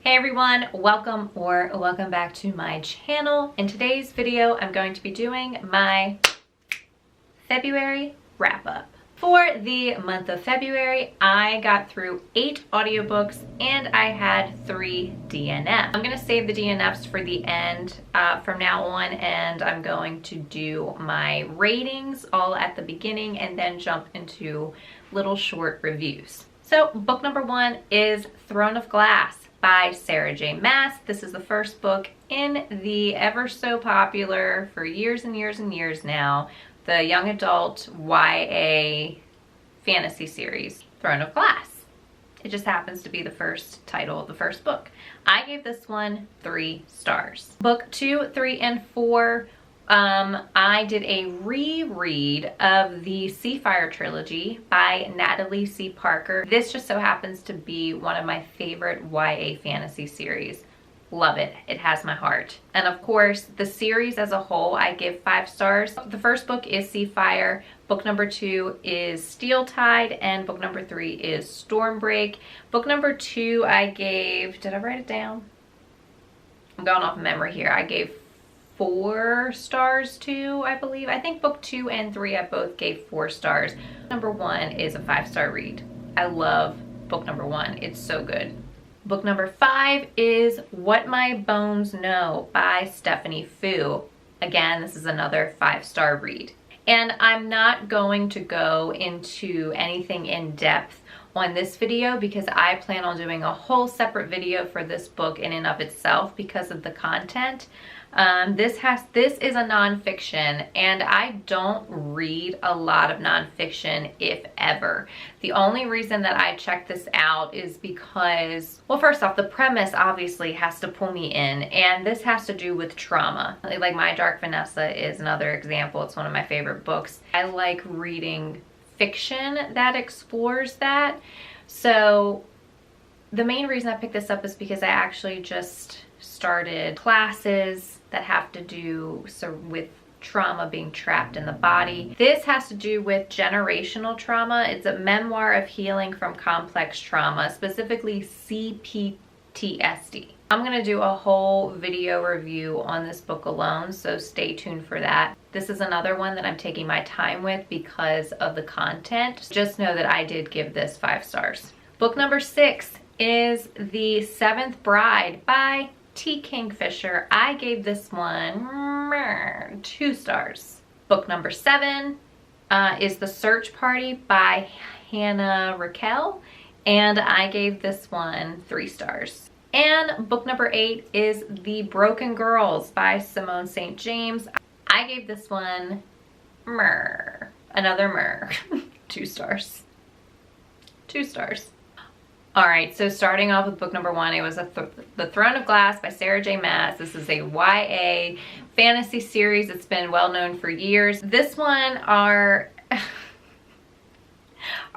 Hey everyone, welcome back to my channel. In today's video, I'm going to be doing my February wrap up. For the month of February, I got through 8 audiobooks and I had 3 DNFs. I'm gonna save the DNFs for the end from now on, and I'm going to do my ratings all at the beginning and then jump into little short reviews. So book number 1 is Throne of Glass by Sarah J. Maas. This is the first book in the ever so popular, for years and years and years now, the young adult YA fantasy series, Throne of Glass. It just happens to be the first title of the first book. I gave this one 3 stars. Book 2, 3, and 4, I did a reread of the Seafire trilogy by Natalie C. Parker. This just so happens to be one of my favorite YA fantasy series. Love it. It has my heart. And of course, the series as a whole, I give 5 stars. The first book is Seafire. Book number 2 is Steel Tide, and book number 3 is Stormbreak. Book number 2 I gave, did I write it down? I'm going off memory here. I gave 4 stars to, I believe. I think book 2 and 3 I both gave 4 stars. Number 1 is a 5-star read. I love book number 1. It's so good. Book number 5 is What My Bones Know by Stephanie Fu. Again, this is another 5-star read. And I'm not going to go into anything in depth on this video because I plan on doing a whole separate video for this book in and of itself because of the content. This is a nonfiction, and I don't read a lot of nonfiction, if ever. The only reason that I checked this out is because, well, first off, the premise obviously has to pull me in, and this has to do with trauma. Like My Dark Vanessa is another example. It's one of my favorite books. I like reading fiction that explores that. So the main reason I picked this up is because I actually just started classes that have to do with trauma being trapped in the body. This has to do with generational trauma. It's a memoir of healing from complex trauma, specifically CPTSD. I'm gonna do a whole video review on this book alone, so stay tuned for that. This is another one that I'm taking my time with because of the content. Just know that I did give this 5 stars. Book number 6 is The Seventh Bride by T. Kingfisher. I gave this one 2 stars. Book number 7 is The Search Party by Hannah Raquel, and I gave this one 3 stars. And book number 8 is The Broken Girls by Simone St. James. I gave this one another 2 stars. 2 stars. All right, so starting off with book number 1, it was The Throne of Glass by Sarah J. Maas. This is a YA fantasy series. It's been well known for years. This one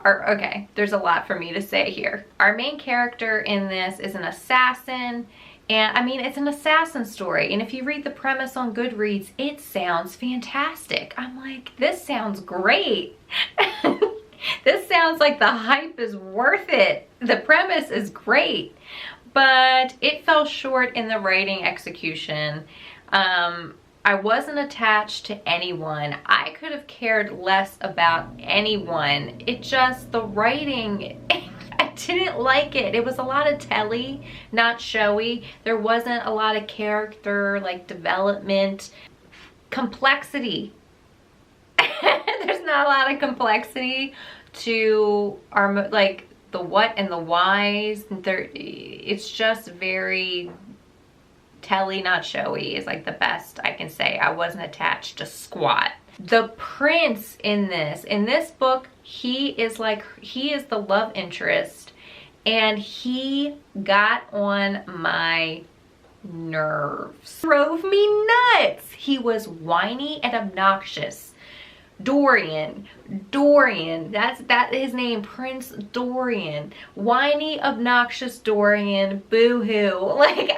okay, there's a lot for me to say here. Our main character in this is an assassin, and I mean, it's an assassin story, and if you read the premise on Goodreads, it sounds fantastic. I'm like, this sounds great. This sounds like the hype is worth it. The premise is great, but it fell short in the writing execution. I wasn't attached to anyone. I could have cared less about anyone. It just, the writing, I didn't like it. It was a lot of telly, not showy. There wasn't a lot of character, like, development, complexity. There's not a lot of complexity to our, like, the what and the whys. It's just very telly, not showy is like the best I can say. I wasn't attached to squat. The prince in this book, he is the love interest, and he got on my nerves. Drove me nuts. He was whiny and obnoxious. Dorian, that his name, Prince Dorian. Whiny, obnoxious Dorian, boo-hoo. Like,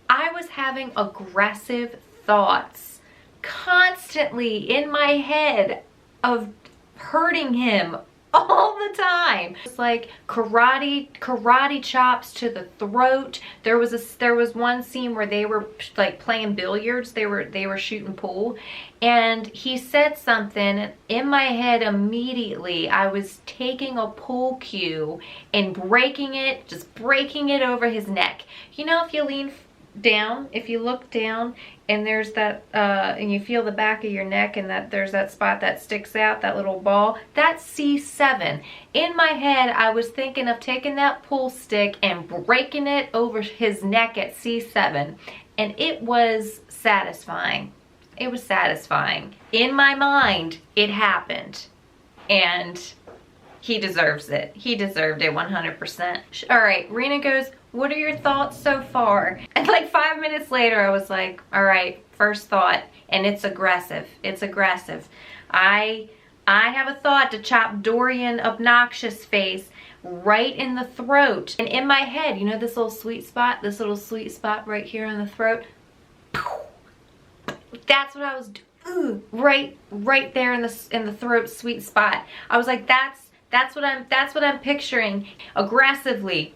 I was having aggressive thoughts constantly in my head of hurting him all the time. It's like karate chops to the throat. There was one scene where they were like playing billiards. They were shooting pool, and he said something in my head. Immediately I was taking a pool cue and breaking it over his neck. You know, if you lean down, if you look down and there's that and you feel the back of your neck, and that there's that spot that sticks out, that little ball, that's C7. In my head I was thinking of taking that pool stick and breaking it over his neck at C7, and it was satisfying. It was satisfying. In my mind it happened, and he deserves it. He deserved it 100%. All right, Rena goes, what are your thoughts so far? And like 5 minutes later, I was like, all right, first thought, and it's aggressive. It's aggressive. I have a thought to chop Dorian Obnoxious Face right in the throat. And in my head, you know this little sweet spot right here in the throat? That's what I was doing. Right there in the throat sweet spot. I was like, that's what I'm picturing aggressively.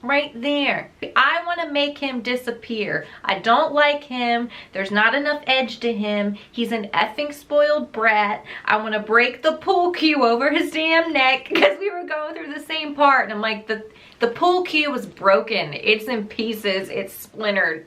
Right there. I want to make him disappear. I don't like him. There's not enough edge to him. He's an effing spoiled brat. I want to break the pool cue over his damn neck, because we were going through the same part, and I'm like, the pool cue was broken. It's in pieces. It's splintered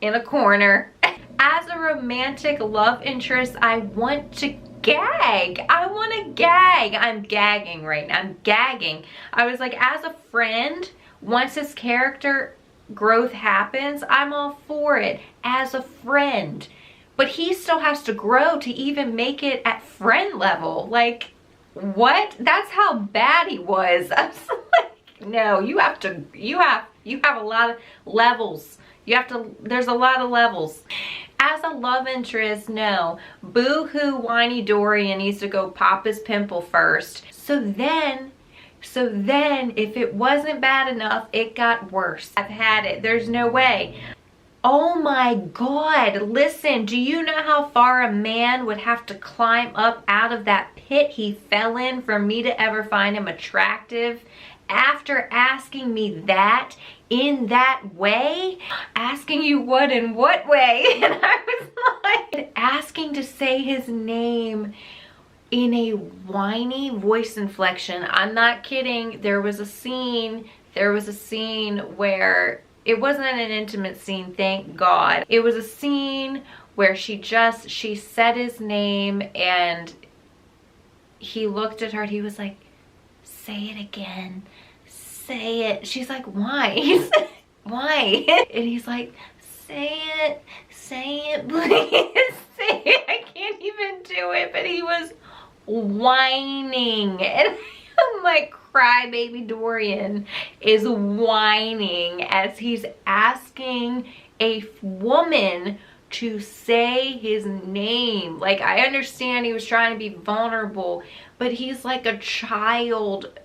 in a corner. As a romantic love interest, I want to gag. I want to gag. I'm gagging right now. I'm gagging. I was like, as a friend, once his character growth happens, I'm all for it as a friend. But he still has to grow to even make it at friend level. Like, what? That's how bad he was. I was like, no, you have a lot of levels. There's a lot of levels. As a love interest, no. Boo-hoo whiny Dorian needs to go pop his pimple first. So then, if it wasn't bad enough, it got worse. I've had it. There's no way. Oh my God, listen, do you know how far a man would have to climb up out of that pit he fell in for me to ever find him attractive? After asking me that in that way, asking you what in what way, and I was like, asking to say his name in a whiny voice inflection. I'm not kidding. There was a scene where it wasn't an intimate scene, thank God. It was a scene where she said his name, and he looked at her and he was like, say it again, say it. She's like, why? He's like, why? And he's like, say it please, say it. I can't even do it. But he was whining, and I'm like, crybaby Dorian is whining as he's asking a woman to say his name. Like, I understand he was trying to be vulnerable, but he's like a child.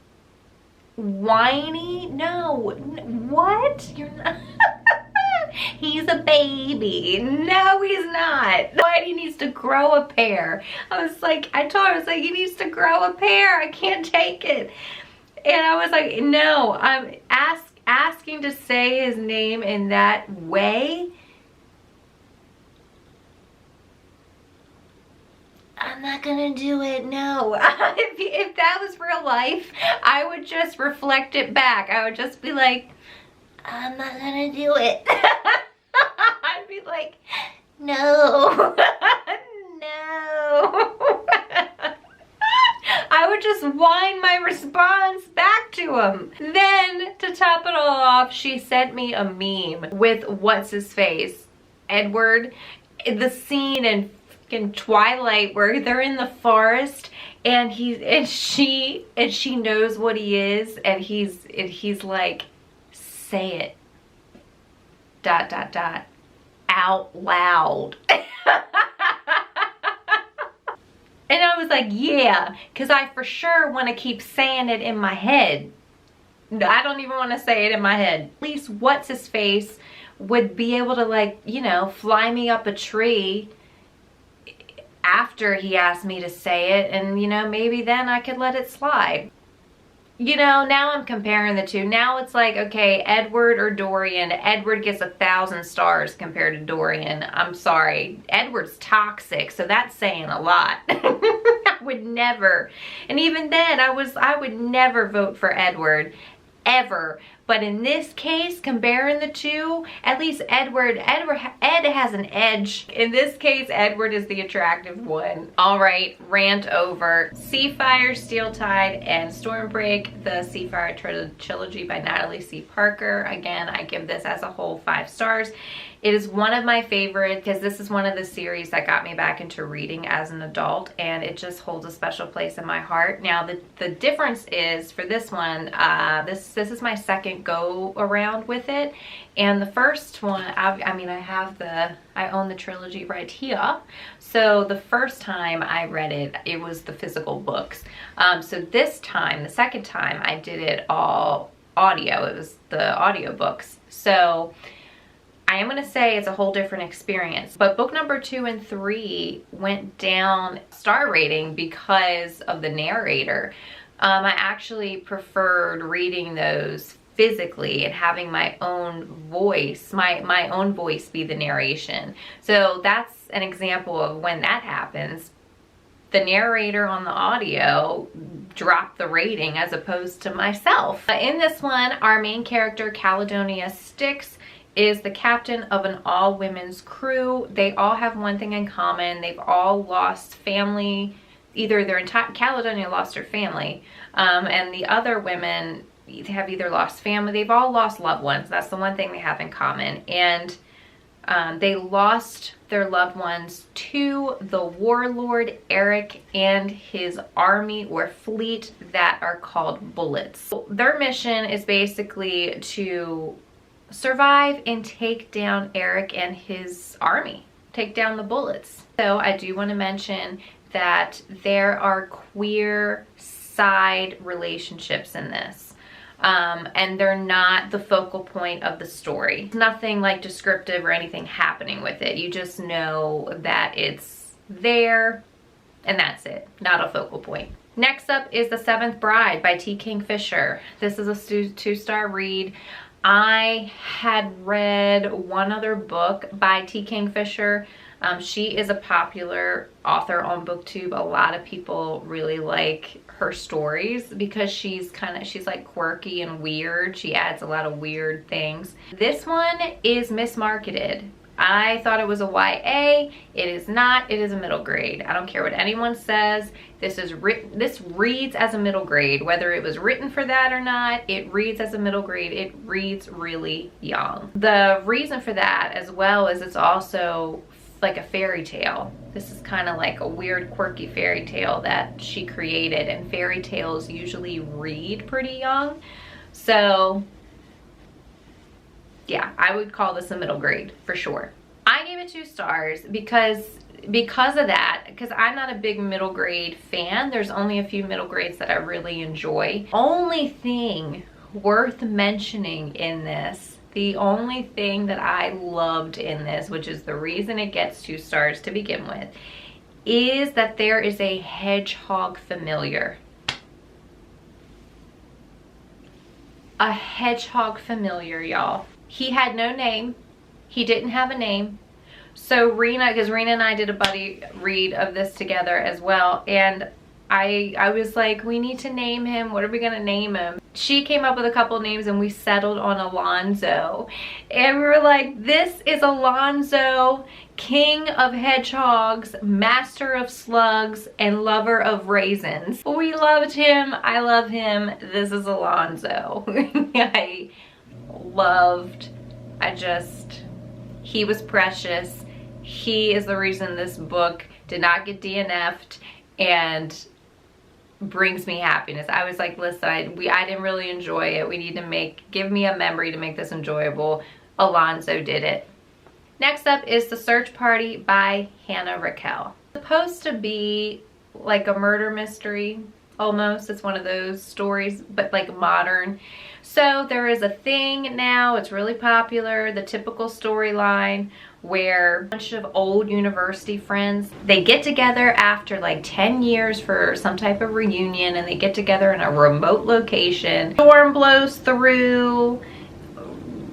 Whiny? No. What? You're not. He's a baby. No, he's not. He needs to grow a pair. I told her, I was like, he needs to grow a pair. I can't take it. And I was like, no, I'm asking to say his name in that way. I'm not gonna do it, no. If that was real life, I would just reflect it back. I would just be like, I'm not gonna do it. I'd be like, no, no. I would just whine my response back to him. Then, to top it all off, she sent me a meme with what's-his-face, Edward. The scene in Twilight where they're in the forest, and she knows what he is, and he's like, say it, ... out loud. And I was like, yeah, because I for sure want to keep saying it in my head. I don't even want to say it in my head. At least what's-his-face would be able to, like, you know, fly me up a tree after he asked me to say it, and you know, maybe then I could let it slide. You know, now I'm comparing the two. Now it's like, okay, Edward or Dorian. Edward gets 1,000 stars compared to Dorian. I'm sorry. Edward's toxic, so that's saying a lot. I would never. And even then, I would never vote for Edward. Ever. But in this case, comparing the two, at least Ed has an edge. In this case, Edward is the attractive one. All right, rant over. Seafire, Steel Tide, and Stormbreak, the Seafire trilogy by Natalie C. Parker. Again, I give this as a whole 5 stars. It is one of my favorites because this is one of the series that got me back into reading as an adult, and it just holds a special place in my heart. Now, the difference is for this one, this is my second go around with it, and the first one, I own the trilogy right here. So the first time I read it, it was the physical books. So this time, the second time, I did it all audio. It was the audiobooks. So I am going to say it's a whole different experience, but book number 2 and 3 went down star rating because of the narrator. I actually preferred reading those physically and having my own voice, my own voice be the narration. So that's an example of when that happens. The narrator on the audio dropped the rating as opposed to myself. In this one, our main character, Caledonia Styx, is the captain of an all-women's crew. They all have one thing in common. They've all lost family. Either their entire Caledonia lost her family, and the other women have either lost family. They've all lost loved ones. That's the one thing they have in common. And they lost their loved ones to the warlord Eric and his army or fleet that are called Bullets. Their mission is basically to survive and take down Eric and his army, take down the Bullets. So I do want to mention that there are queer side relationships in this, and they're not the focal point of the story. Nothing like descriptive or anything happening with it. You just know that it's there and that's it, not a focal point. Next up is The Seventh Bride by T. Kingfisher. This is a 2-star read. I had read one other book by T. Kingfisher. She is a popular author on BookTube. A lot of people really like her stories because she's like quirky and weird. She adds a lot of weird things. This one is mismarketed. I thought it was a YA. It is not. It is a middle grade. I don't care what anyone says. This reads as a middle grade. Whether it was written for that or not, it reads as a middle grade. It reads really young. The reason for that as well is it's also like a fairy tale. This is kind of like a weird, quirky fairy tale that she created, and fairy tales usually read pretty young. So yeah, I would call this a middle grade for sure. I gave it 2 stars because of that, because I'm not a big middle grade fan. There's only a few middle grades that I really enjoy. Only thing worth mentioning in this, the only thing that I loved in this, which is the reason it gets 2 stars to begin with, is that there is a hedgehog familiar. A hedgehog familiar, y'all. He had no name. He didn't have a name. So because Rena and I did a buddy read of this together as well, and I was like, we need to name him. What are we gonna name him? She came up with a couple names and we settled on Alonzo. And we were like, this is Alonzo, king of hedgehogs, master of slugs, and lover of raisins. We loved him. I love him. This is Alonzo. He was precious. He is the reason this book did not get DNF'd and brings me happiness. I was like, listen, I didn't really enjoy it. We need to give me a memory to make this enjoyable. Alonzo did it. Next up is The Search Party by Hannah Raquel. It's supposed to be like a murder mystery almost. It's one of those stories, but like modern. So there is a thing now, it's really popular, the typical storyline where a bunch of old university friends, they get together after like 10 years for some type of reunion, and they get together in a remote location. Storm blows through,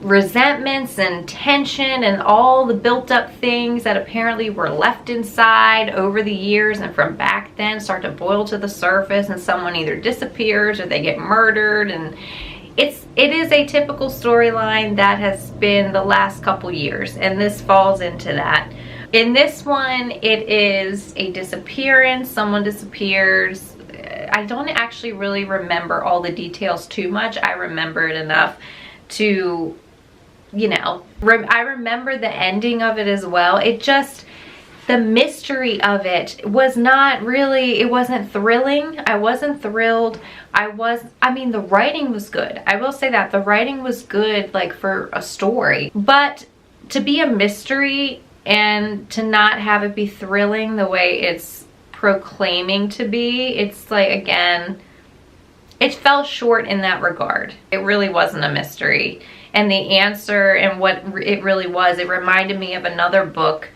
resentments and tension and all the built up things that apparently were left inside over the years and from back then start to boil to the surface, and someone either disappears or they get murdered. And it is a typical storyline that has been the last couple years, and this falls into that. In this one, it is a disappearance. Someone disappears. I don't actually really remember all the details too much. I remember it enough to, you know, I remember the ending of it as well. It just, the mystery of it was not really, it wasn't thrilling. I wasn't thrilled. I mean, the writing was good. I will say that the writing was good, like for a story, but to be a mystery and to not have it be thrilling the way it's proclaiming to be, it's like, again, it fell short in that regard. It really wasn't a mystery. And the answer and what it really was, it reminded me of another book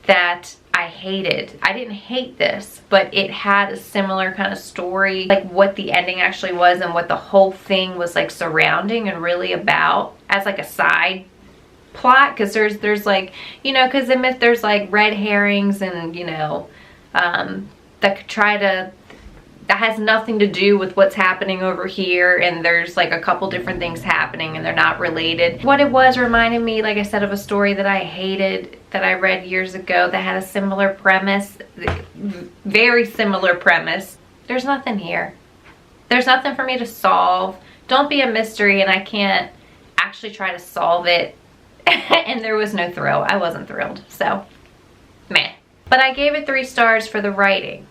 that I hated. I didn't hate this, but it had a similar kind of story, like what the ending actually was and what the whole thing was like surrounding and really about as like a side plot. Because there's like, you know, because there's like red herrings and, you know, that could try to, that has nothing to do with what's happening over here, and there's like a couple different things happening and they're not related. What it was reminded me, like I said, of a story that I hated that I read years ago that had a similar premise, very similar premise. There's nothing here. There's nothing for me to solve. Don't be a mystery and I can't actually try to solve it. And there was no thrill. I wasn't thrilled, so meh. But I gave it 3 stars for the writing.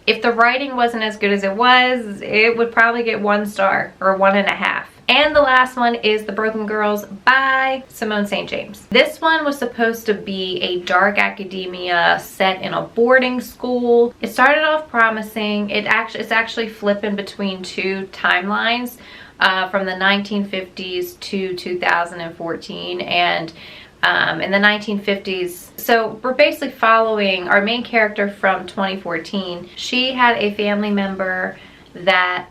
If the writing wasn't as good as it was, it would probably get 1 star or 1.5. And the last one is The Broken Girls by Simone St. James. This one was supposed to be a dark academia set in a boarding school. It started off promising. It's actually flipping between 2 timelines from the 1950s to 2014, and in the 1950s. So we're basically following our main character from 2014. She had a family member that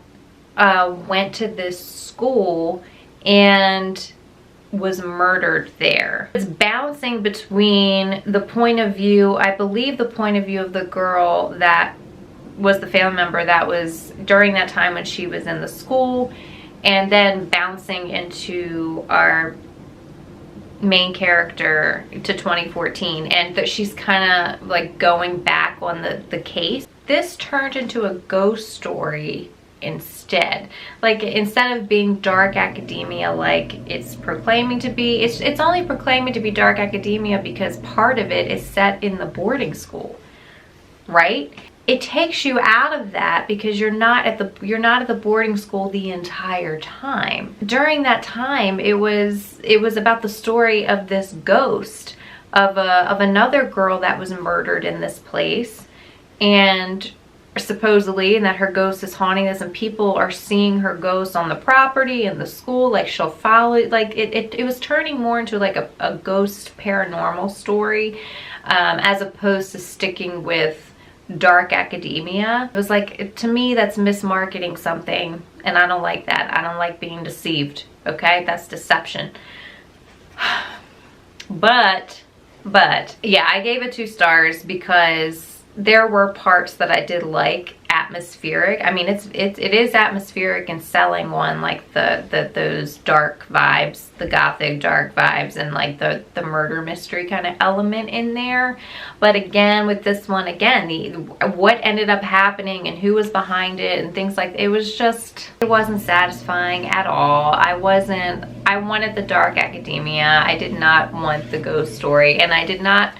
went to this school and was murdered there. It's bouncing between the point of view, I believe the point of view of the girl that was the family member that was during that time when she was in the school, and then bouncing into our main character to 2014, and that she's kind of like going back on the case. This turned into a ghost story instead. Like, instead of being dark academia like it's proclaiming to be, it's only proclaiming to be dark academia because part of it is set in the boarding school, right? It takes you out of that because you're not at the boarding school the entire time. During that time, it was about the story of this ghost of another girl that was murdered in this place, and supposedly, and that her ghost is haunting this, and people are seeing her ghost on the property and the school. Like, she'll follow, like it was turning more into like a ghost paranormal story, as opposed to sticking with dark academia. It was like, to me, that's mismarketing something, and I don't like that. I don't like being deceived, okay? That's deception. But yeah, I gave it 2 stars because there were parts that I did like, atmospheric. I mean, it is atmospheric and selling one, like those dark vibes, the gothic dark vibes, and like the murder mystery kind of element in there. But again, with this one, again, what ended up happening and who was behind it and things like, it wasn't satisfying at all. I wanted the dark academia. I did not want the ghost story, and I did not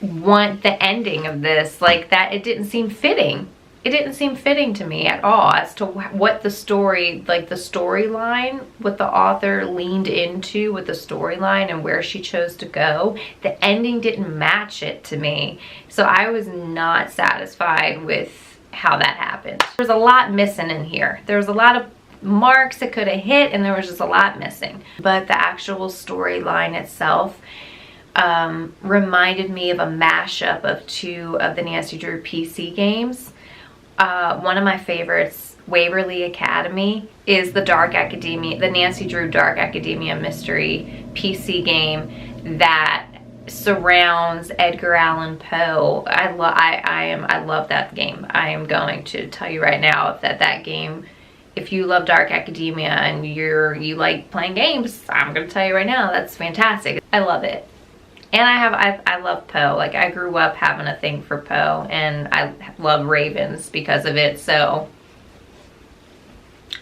want the ending of this, like that. It didn't seem fitting. It didn't seem fitting to me at all as to what the story, like the storyline, what the author leaned into with the storyline and where she chose to go. The ending didn't match it to me. So I was not satisfied with how that happened. There's a lot missing in here. There was a lot of marks it could have hit, and there was just a lot missing. But the actual storyline itself reminded me of a mashup of two of the Nancy Drew PC games. One of my favorites, Waverly Academy, is the Nancy Drew Dark Academia Mystery PC game that surrounds Edgar Allan Poe. I love that game. I am going to tell you right now that game, if you love Dark Academia and you like playing games, I'm gonna tell you right now, that's fantastic. I love it. And I love Poe. Like, I grew up having a thing for Poe, and I love ravens because of it. So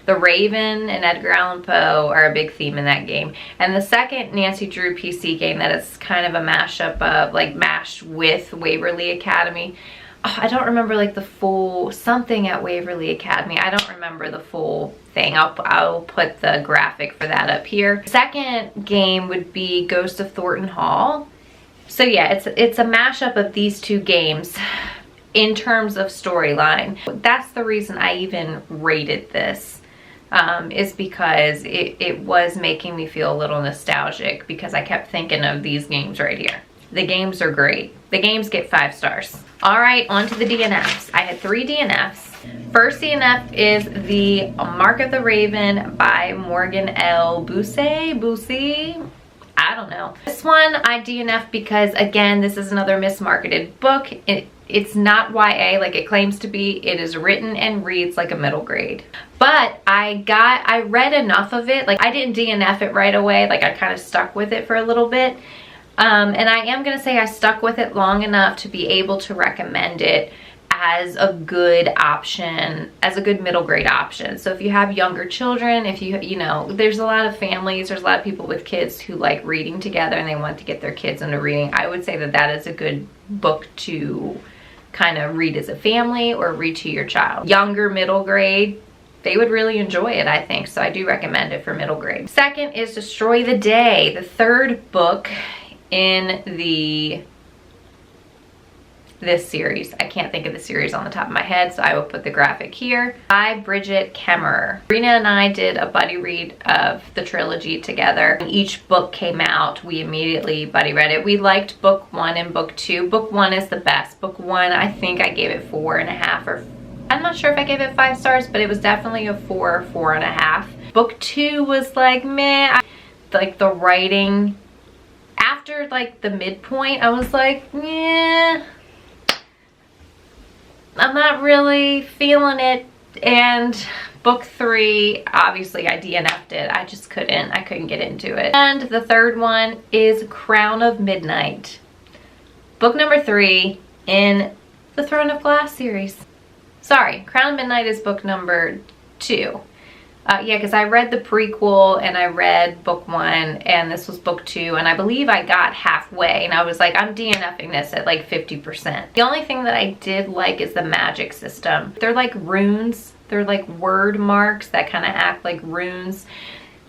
the Raven and Edgar Allan Poe are a big theme in that game. And the second Nancy Drew PC game that is kind of a mashup of, like, mashed with Waverly Academy. Oh, I don't remember, like, the full something at Waverly Academy. I don't remember the full thing. I'll put the graphic for that up here. Second game would be Ghost of Thornton Hall. So yeah, it's a mashup of these two games in terms of storyline. That's the reason I even rated this, is because it was making me feel a little nostalgic, because I kept thinking of these games right here. The games are great. The games get 5 stars. All right, on to the DNFs. I had 3 DNFs. First DNF is the Mark of the Raven by Morgan L. Boussey. I don't know. This one I DNF because, again, this is another mismarketed book. It's not YA like it claims to be. It is written and reads like a middle grade. But I read enough of it. Like, I didn't DNF it right away. Like, I kind of stuck with it for a little bit. And I am gonna say I stuck with it long enough to be able to recommend it as a good option, as a good middle grade option. So if you have younger children, if you know, there's a lot of families, there's a lot of people with kids who like reading together and they want to get their kids into reading, I would say that is a good book to kind of read as a family or read to your child. Younger middle grade, they would really enjoy it, I think. So I do recommend it for middle grade. Second is Destroy the Day, the third book in this series. I can't think of the series on the top of my head, so I will put the graphic here. By Bridget Kemmerer. Rena and I did a buddy read of the trilogy together. When each book came out, we immediately buddy read it. We liked book 1 and book 2. Book 1 is the best. Book 1, I think I gave it 4.5, or I'm not sure if I gave it 5 stars, but it was definitely a 4 or 4.5. Book 2 was like, meh. Like, the writing, after like the midpoint, I was like, yeah, I'm not really feeling it. And book 3, obviously I DNF'd it. I just couldn't get into it. And the third one is Crown of Midnight. Book number 3 in the Throne of Glass series. Sorry, Crown of Midnight is book number 2. Yeah, because I read the prequel and I read book 1 and this was book 2, and I believe I got halfway and I was like, I'm DNFing this at like 50%. The only thing that I did like is the magic system. They're like runes. They're like word marks that kind of act like runes,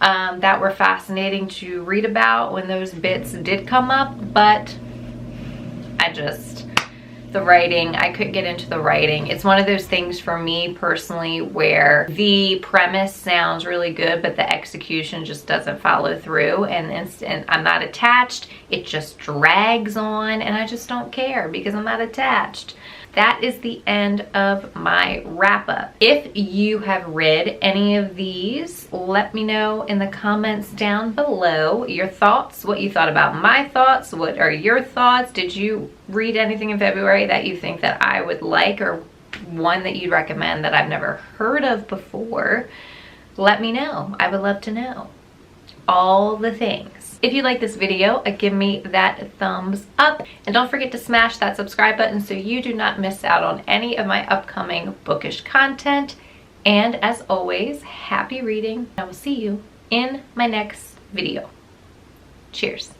that were fascinating to read about when those bits did come up, but the writing, I couldn't get into the writing. It's one of those things for me personally where the premise sounds really good, but the execution just doesn't follow through, and I'm not attached. It just drags on, and I just don't care because I'm not attached. That is the end of my wrap up. If you have read any of these, let me know in the comments down below your thoughts, what you thought about my thoughts. What are your thoughts? Did you read anything in February that you think that I would like, or one that you'd recommend that I've never heard of before? Let me know. I would love to know all the things. If you like this video, give me that thumbs up, and don't forget to smash that subscribe button so you do not miss out on any of my upcoming bookish content. And as always, happy reading. I will see you in my next video. Cheers.